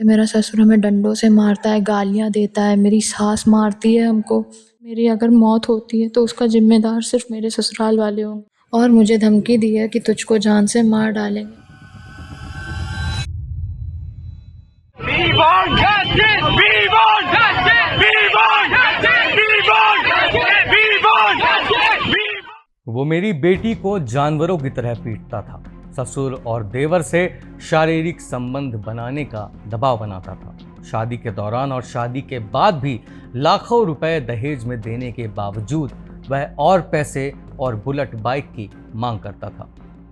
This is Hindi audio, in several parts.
मेरा ससुर हमें डंडों से मारता है, गालियाँ देता है, मेरी सास मारती है हमको। मेरी अगर मौत होती है तो उसका जिम्मेदार सिर्फ मेरे ससुराल वाले होंगे, और मुझे धमकी दी है कि तुझको जान से मार डालेंगे। We want justice! We want justice! We want justice! We want justice! We want justice! वो मेरी बेटी को जानवरों की तरह पीटता था। ससुर और देवर से शारीरिक संबंध बनाने का दबाव बनाता था। शादी के दौरान और शादी के बाद भी लाखों रुपए दहेज में देने के बावजूद वह और पैसे और बुलेट बाइक की मांग करता था।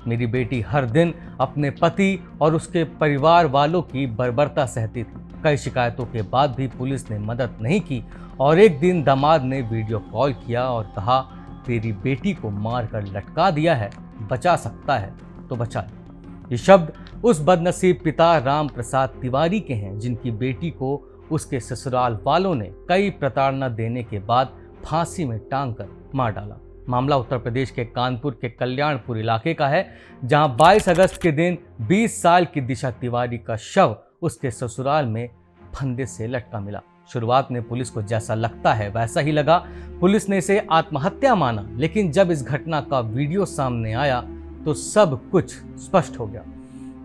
मेरी बेटी हर दिन अपने पति और उसके परिवार वालों की बर्बरता सहती थी। कई शिकायतों के बाद भी पुलिस ने मदद नहीं की और एक दिन दामाद ने वीडियो कॉल किया और कहा, तेरी बेटी को मारकर लटका दिया है, बचा सकता है तो बचा ले। ये शब्द उस बदनसीब पिता राम प्रसाद तिवारी के हैं जिनकी बेटी को उसके ससुराल वालों ने कई प्रताड़ना देने के बाद फांसी में टांग कर मार डाला। मामला उत्तर प्रदेश के कानपुर के कल्याणपुर इलाके का है, जहां 22 अगस्त के दिन 20 साल की दिशा तिवारी का शव उसके ससुराल में फंदे से लटका मिला। शुरुआत में पुलिस को जैसा लगता है वैसा ही लगा। पुलिस ने इसे आत्महत्या माना, लेकिन जब इस घटना का वीडियो सामने आया तो सब कुछ स्पष्ट हो गया।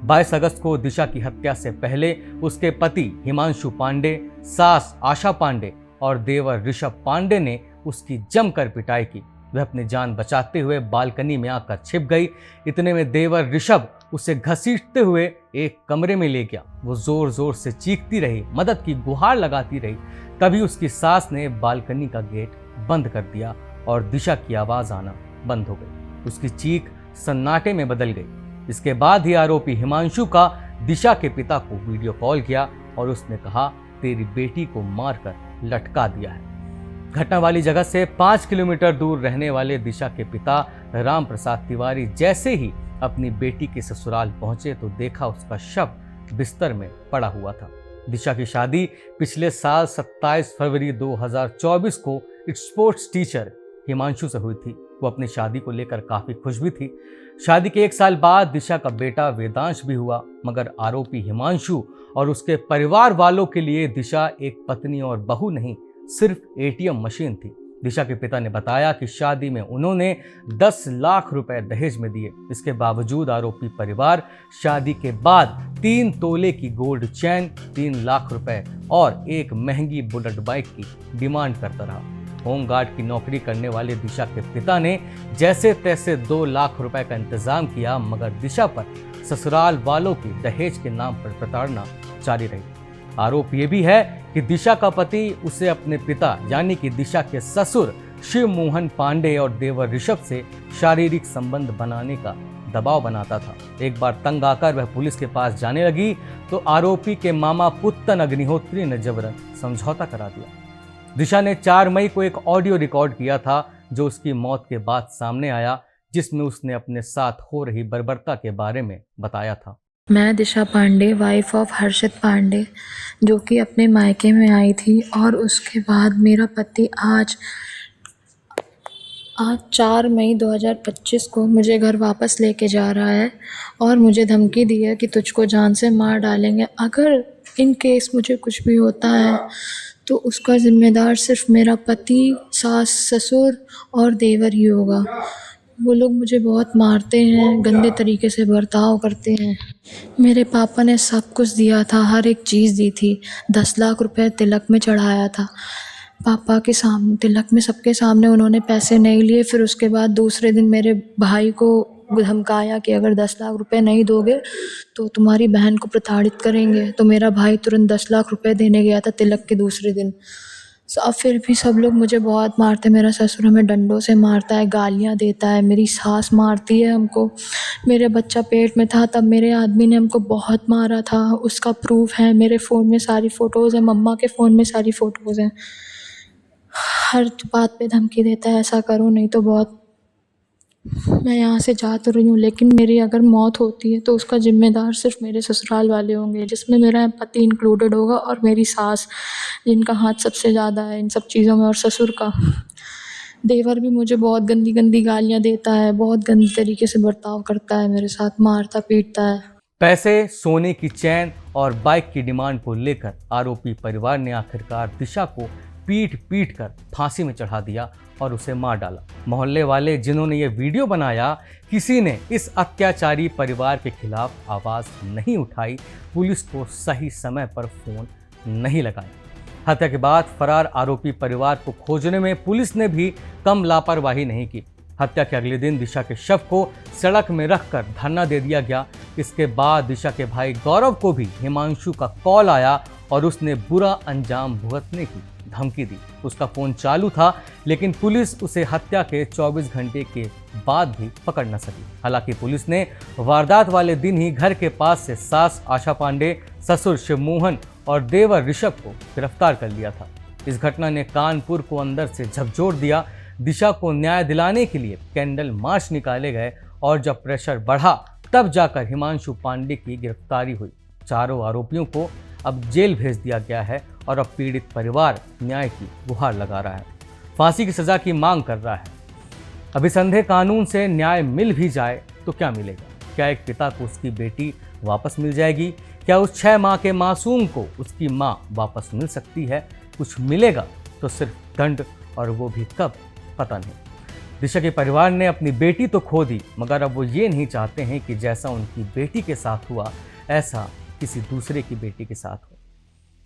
22 अगस्त को दिशा की हत्या से पहले उसके पति हिमांशु पांडे, सास आशा पांडे और देवर ऋषभ पांडे ने उसकी जमकर पिटाई की। वह अपनी जान बचाते हुए बालकनी में आकर छिप गई। इतने में देवर ऋषभ उसे घसीटते हुए एक कमरे में ले गया। वो जोर जोर से चीखती रही, मदद की गुहार लगाती रही। तभी उसकी सास ने बालकनी का गेट बंद कर दिया और दिशा की आवाज आना बंद हो गई। उसकी चीख सन्नाटे में बदल गई। इसके बाद ही आरोपी हिमांशु का दिशा के पिता को वीडियो कॉल किया और उसने कहा, तेरी बेटी को मारकर लटका दिया है। घटना वाली जगह से 5 किलोमीटर दूर रहने वाले दिशा के पिता राम प्रसाद तिवारी जैसे ही अपनी बेटी के ससुराल पहुंचे तो देखा उसका शव बिस्तर में पड़ा हुआ था। दिशा की शादी पिछले साल 27 फरवरी 2024 को स्पोर्ट्स टीचर हिमांशु से हुई थी। वो अपनी शादी को लेकर काफी खुश भी थी। शादी के 1 साल बाद दिशा का बेटा वेदांश भी हुआ, मगर आरोपी हिमांशु और उसके परिवार वालों के लिए दिशा एक पत्नी और बहू नहीं, सिर्फ ATM मशीन थी। दिशा के पिता ने बताया कि शादी में उन्होंने 10 लाख रुपए दहेज में दिए। इसके बावजूद आरोपी परिवार शादी के बाद 3 तोले की गोल्ड चैन, 3 लाख रुपए और एक महंगी बुलेट बाइक की डिमांड करता रहा। होमगार्ड की नौकरी करने वाले दिशा के पिता ने जैसे तैसे 2 लाख रुपए का इंतजाम किया, मगर दिशा पर ससुराल वालों की दहेज के नाम पर प्रताड़ना जारी रही। आरोप ये भी है कि दिशा का पति उसे अपने पिता यानी कि दिशा के ससुर शिव मोहन पांडे और देवर ऋषभ से शारीरिक संबंध बनाने का दबाव बनाता था। एक बार तंग आकर वह पुलिस के पास जाने लगी तो आरोपी के मामा पुत्तन अग्निहोत्री ने जबरन समझौता करा दिया। दिशा ने 4 मई को एक ऑडियो रिकॉर्ड किया था जो उसकी मौत के बाद सामने आया, जिसमें उसने अपने साथ हो रही बर्बरता के बारे में बताया था। मैं दिशा पांडे, वाइफ ऑफ हर्षित पांडे, जो कि अपने मायके में आई थी, और उसके बाद मेरा पति आज 4 मई 2025 को मुझे घर वापस लेके जा रहा है और मुझे धमकी दी है कि तुझको जान से मार डालेंगे। अगर इन केस मुझे कुछ भी होता है तो उसका जिम्मेदार सिर्फ मेरा पति, सास, ससुर और देवर ही होगा। वो लोग मुझे बहुत मारते हैं, गंदे तरीके से बर्ताव करते हैं। मेरे पापा ने सब कुछ दिया था, हर एक चीज़ दी थी। 10 लाख रुपए तिलक में चढ़ाया था। पापा के सामने, तिलक में सबके सामने उन्होंने पैसे नहीं लिए। फिर उसके बाद दूसरे दिन मेरे भाई को धमकाया कि अगर 10 लाख रुपए नहीं दोगे तो तुम्हारी बहन को प्रताड़ित करेंगे। तो मेरा भाई तुरंत 10 लाख रुपए देने गया था तिलक के दूसरे दिन। अब फिर भी सब लोग मुझे बहुत मारते। मेरा ससुर हमें डंडों से मारता है, गालियाँ देता है, मेरी सास मारती है हमको। मेरे बच्चा पेट में था तब मेरे आदमी ने हमको बहुत मारा था, उसका प्रूफ है। मेरे फ़ोन में सारी फ़ोटोज़ हैं, मम्मा के फ़ोन में सारी फ़ोटोज़ हैं। हर बात पे धमकी देता है, ऐसा करो नहीं तो बहुत। मैं यहाँ से जा तो रही हूँ, लेकिन मेरी अगर मौत होती है तो उसका ज़िम्मेदार सिर्फ मेरे ससुराल वाले होंगे, जिसमें मेरा पति इंक्लूडेड होगा और मेरी सास, जिनका हाथ सबसे ज़्यादा है इन सब चीज़ों में, और ससुर का। देवर भी मुझे बहुत गंदी गंदी गालियाँ देता है, बहुत गंदी तरीके से बर्ताव करता है मेरे साथ, मारता पीटता है। पैसे, सोने की चैन और बाइक की डिमांड को लेकर आरोपी परिवार ने आखिरकार दिशा को पीट पीट कर फांसी में चढ़ा दिया और उसे मार डाला। मोहल्ले वाले जिन्होंने ये वीडियो बनाया, किसी ने इस अत्याचारी परिवार के खिलाफ आवाज नहीं उठाई, पुलिस को सही समय पर फोन नहीं लगाया। हत्या के बाद फरार आरोपी परिवार को खोजने में पुलिस ने भी कम लापरवाही नहीं की। हत्या के अगले दिन दिशा के शव को सड़क में रखकर धरना दे दिया गया। इसके बाद दिशा के भाई गौरव को भी हिमांशु का कॉल आया और उसने बुरा अंजाम भुगतने की धमकी दी। उसका फोन चालू था, लेकिन पुलिस उसे हत्या के 24 घंटे के बाद भी पकड़ न सकी। हालांकि पुलिस ने वारदात वाले दिन ही घर के पास से सास आशा पांडे, ससुर शिवमोहन और देवर ऋषभ को गिरफ्तार कर लिया था। इस घटना ने कानपुर को अंदर से झकझोर दिया। दिशा को न्याय दिलाने के लिए कैंडल मार्च निकाले गए और जब प्रेशर बढ़ा तब जाकर हिमांशु पांडे की गिरफ्तारी हुई। चारों आरोपियों को अब जेल भेज दिया गया है और अब पीड़ित परिवार न्याय की गुहार लगा रहा है, फांसी की सजा की मांग कर रहा है। अभिसंधेय कानून से न्याय मिल भी जाए तो क्या मिलेगा? क्या एक पिता को उसकी बेटी वापस मिल जाएगी? क्या उस 6 माह के मासूम को उसकी मां वापस मिल सकती है? कुछ मिलेगा तो सिर्फ दंड, और वो भी कब, पता नहीं। दिशा के परिवार ने अपनी बेटी तो खो दी, मगर अब वो ये नहीं चाहते हैं कि जैसा उनकी बेटी के साथ हुआ ऐसा किसी दूसरे की बेटी के साथ हो।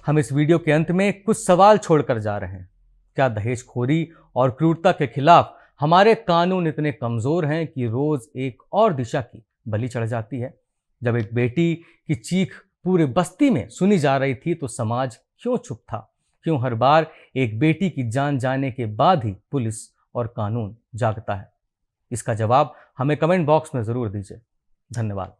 हम इस वीडियो के अंत में कुछ सवाल छोड़कर जा रहे हैं। क्या दहेजखोरी और क्रूरता के खिलाफ हमारे कानून इतने कमजोर हैं कि रोज एक और दिशा की बलि चढ़ जाती है? जब एक बेटी की चीख पूरे बस्ती में सुनी जा रही थी तो समाज क्यों चुप था? क्यों हर बार एक बेटी की जान जाने के बाद ही पुलिस और कानून जागता है? इसका जवाब हमें कमेंट बॉक्स में जरूर दीजिए। धन्यवाद।